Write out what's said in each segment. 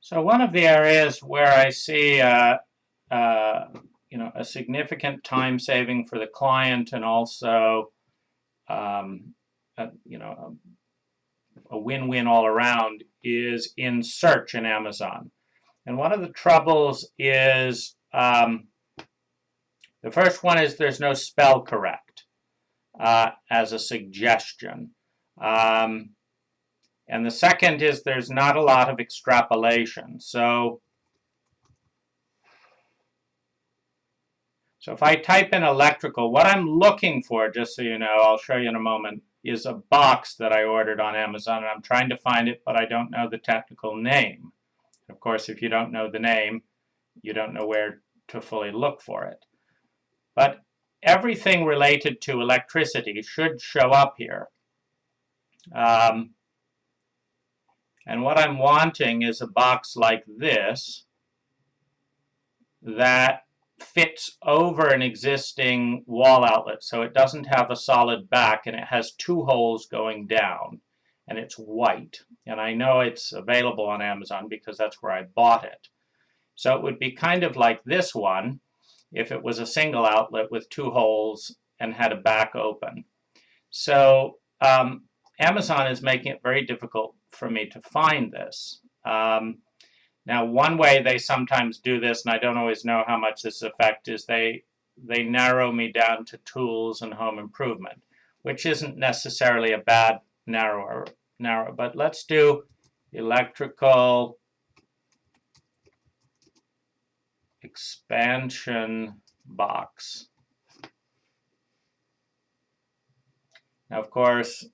So one of the areas where I see a significant time saving for the client and also um, a, a win-win all around is in search in Amazon. And one of the troubles is the first one is there's no spell correct as a suggestion. And the second is there's not a lot of extrapolation. So if I type in electrical, what I'm looking for, just so you know, I'll show you in a moment, is a box that I ordered on Amazon, and I'm trying to find it, but I don't know the technical name. Of course, if you don't know the name, you don't know where to fully look for it. But everything related to electricity should show up here. And what I'm wanting is a box like this that fits over an existing wall outlet, so it doesn't have a solid back, and it has two holes going down, and it's white. And I know it's available on Amazon because that's where I bought it. So it would be kind of like this one if it was a single outlet with two holes and had a back open. So Amazon is making it very difficult for me to find this. Now, one way they sometimes do this, and I don't always know how much this affects, is they narrow me down to tools and home improvement, which isn't necessarily a bad narrow. But let's do electrical expansion box. Now, of course,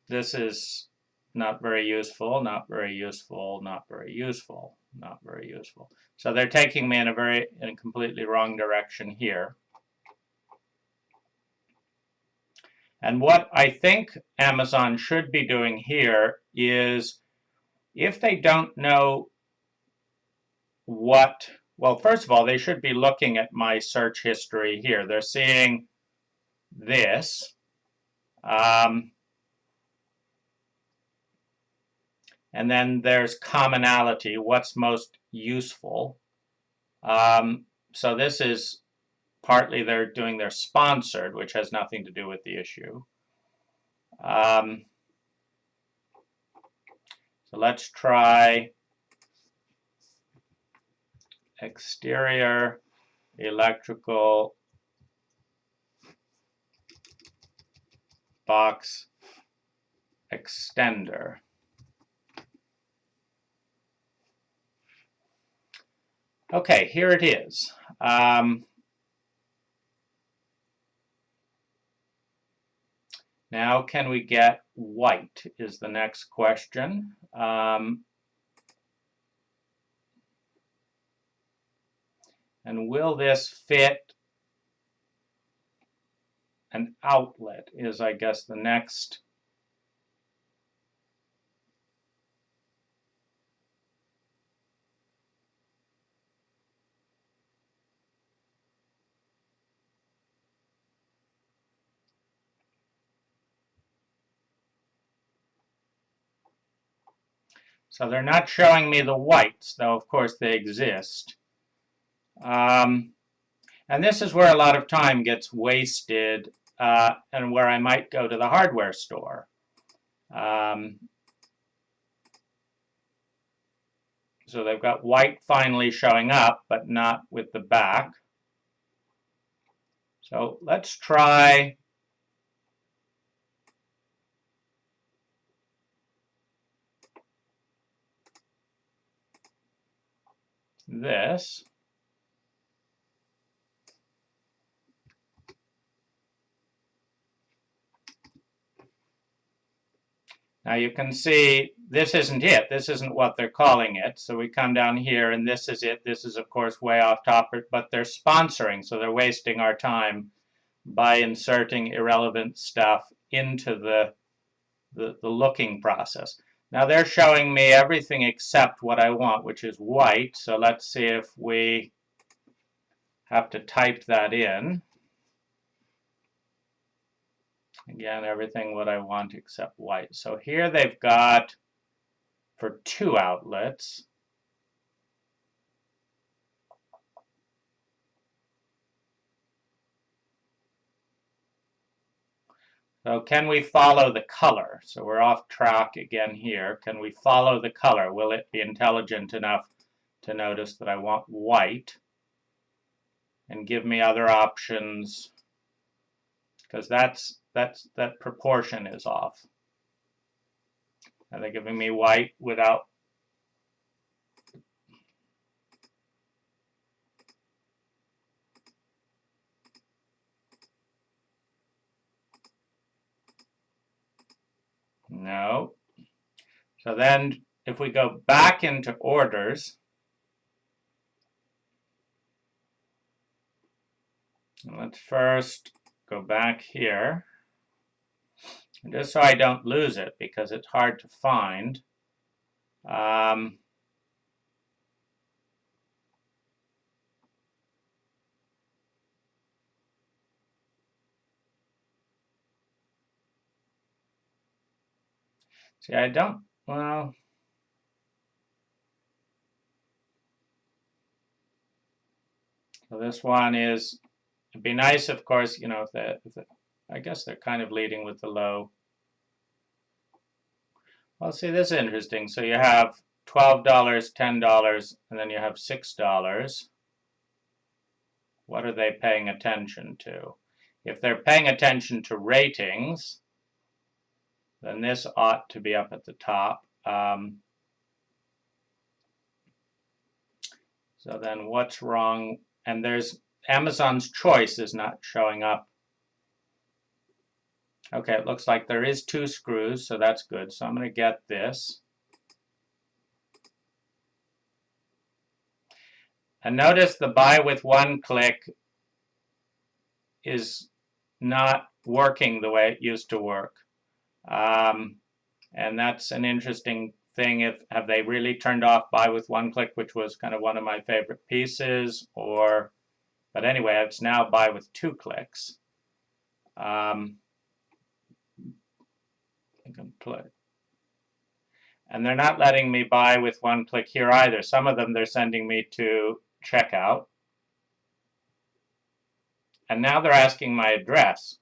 this is not very useful, not very useful, not very useful, not very useful. So they're taking me in a completely wrong direction here. And what I think Amazon should be doing here is, if they don't know well, first of all, they should be looking at my search history here. They're seeing this. And then there's commonality, what's most useful. So this is partly they're doing their sponsored, which has nothing to do with the issue. So let's try exterior electrical box extender. Okay, here it is. Now, can we get white is the next question. And will this fit an outlet is, I guess, the next. So they're not showing me the whites, though of course they exist. And this is where a lot of time gets wasted and where I might go to the hardware store. So they've got white finally showing up, but not with the back. So let's try this. Now you can see this isn't it. This isn't what they're calling it. So we come down here and this is it. This is, of course, way off topic, but they're sponsoring. So they're wasting our time by inserting irrelevant stuff into the looking process. Now they're showing me everything except what I want, which is white. So let's see if we have to type that in. Again, everything what I want except white. So here they've got, for two outlets, So can we follow the color? So we're off track again here. Can we follow the color? Will it be intelligent enough to notice that I want white and give me other options? Because that proportion is off. And they're giving me white without. No. So then if we go back into orders, let's first go back here, just so I don't lose it because it's hard to find. See, I don't, well, so this one is, it'd be nice, of course, you know, if I guess they're kind of leading with the low. Well, see, this is interesting. So you have $12, $10, and then you have $6. What are they paying attention to? If they're paying attention to ratings, then this ought to be up at the top. So then what's wrong? And there's Amazon's Choice is not showing up. Okay, it looks like there is 2 screws, so that's good. So I'm going to get this. And notice the buy with 1 click is not working the way it used to work. And that's an interesting thing. Have they really turned off buy with 1 click, which was kind of one of my favorite pieces, or, but anyway, it's now buy with 2 clicks. And they're not letting me buy with 1 click here either. Some of them they're sending me to checkout. And now they're asking my address,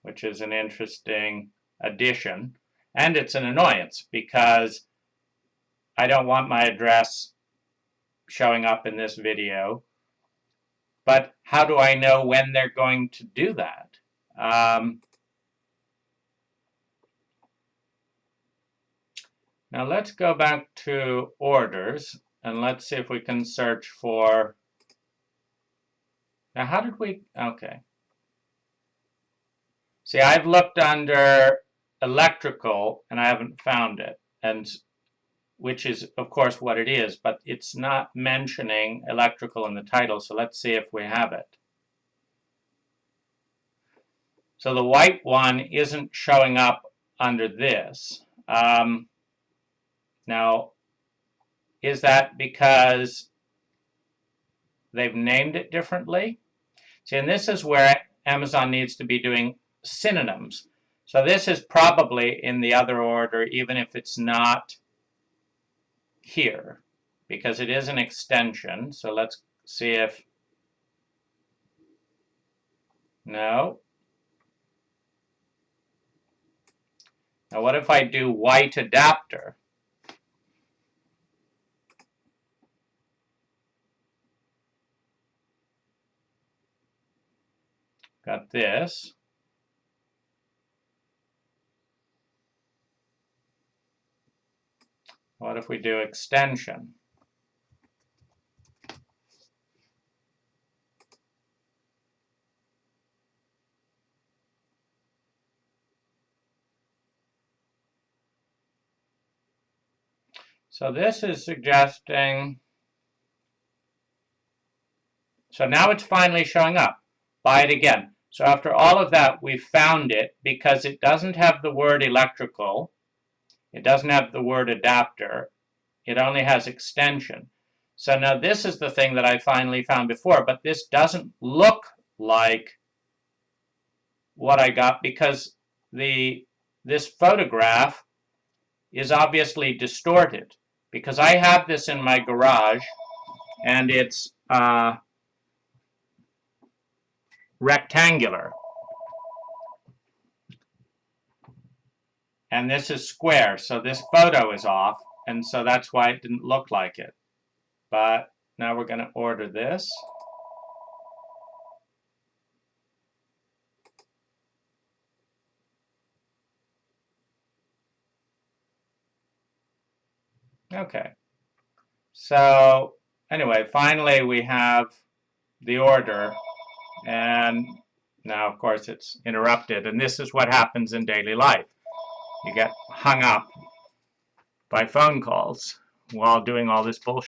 which is an interesting addition. And it's an annoyance because I don't want my address showing up in this video. But how do I know when they're going to do that? Now let's go back to orders and let's see if we can search for, now how did we, okay. See, I've looked under electrical and I haven't found it, and which is of course what it is, but it's not mentioning electrical in the title, so let's see if we have it. So the white one isn't showing up under this. Now, is that because they've named it differently? See, and this is where Amazon needs to be doing synonyms. So this is probably in the other order, even if it's not here, because it is an extension. So let's see if, no. Now what if I do white adapter? Got this. What if we do extension? So this is suggesting, so now it's finally showing up. Buy it again. So after all of that, we found it because it doesn't have the word electrical. It doesn't have the word adapter. It only has extension. So now this is the thing that I finally found before, but this doesn't look like what I got because this photograph is obviously distorted because I have this in my garage and it's rectangular. and this is square, so this photo is off, and so that's why it didn't look like it. But now we're going to order this. Okay. So anyway, finally we have the order, and now of course it's interrupted, and this is what happens in daily life. You get hung up by phone calls while doing all this bullshit.